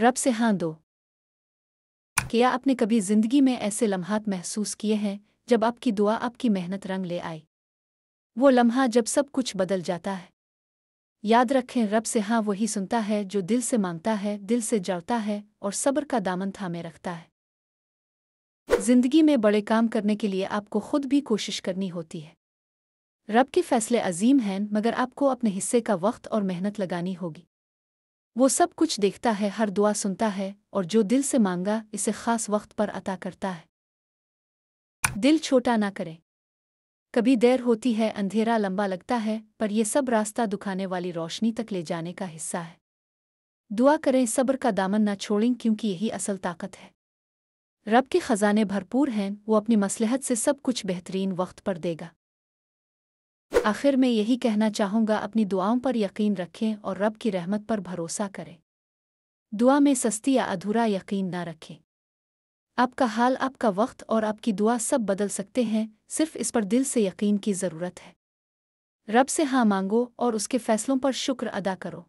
رب سے ہاں دو۔ کیا آپ نے کبھی زندگی میں ایسے لمحات محسوس کیے ہیں جب آپ کی دعا آپ کی محنت رنگ لے آئی؟ وہ لمحہ جب سب کچھ بدل جاتا ہے۔ یاد رکھیں، رب سے ہاں وہی سنتا ہے جو دل سے مانگتا ہے، دل سے جڑتا ہے اور صبر کا دامن تھامے رکھتا ہے۔ زندگی میں بڑے کام کرنے کے لیے آپ کو خود بھی کوشش کرنی ہوتی ہے۔ رب کے فیصلے عظیم ہیں، مگر آپ کو اپنے حصے کا وقت اور محنت لگانی ہوگی۔ وہ سب کچھ دیکھتا ہے، ہر دعا سنتا ہے، اور جو دل سے مانگا اسے خاص وقت پر عطا کرتا ہے۔ دل چھوٹا نہ کریں۔ کبھی دیر ہوتی ہے، اندھیرا لمبا لگتا ہے، پر یہ سب راستہ دکھانے والی روشنی تک لے جانے کا حصہ ہے۔ دعا کریں، صبر کا دامن نہ چھوڑیں، کیونکہ یہی اصل طاقت ہے۔ رب کے خزانے بھرپور ہیں، وہ اپنی مصلحت سے سب کچھ بہترین وقت پر دے گا۔ آخر میں یہی کہنا چاہوں گا، اپنی دعاؤں پر یقین رکھیں اور رب کی رحمت پر بھروسہ کریں۔ دعا میں سستی یا ادھورا یقین نہ رکھیں۔ آپ کا حال، آپ کا وقت اور آپ کی دعا سب بدل سکتے ہیں، صرف اس پر دل سے یقین کی ضرورت ہے۔ رب سے ہاں مانگو اور اس کے فیصلوں پر شکر ادا کرو۔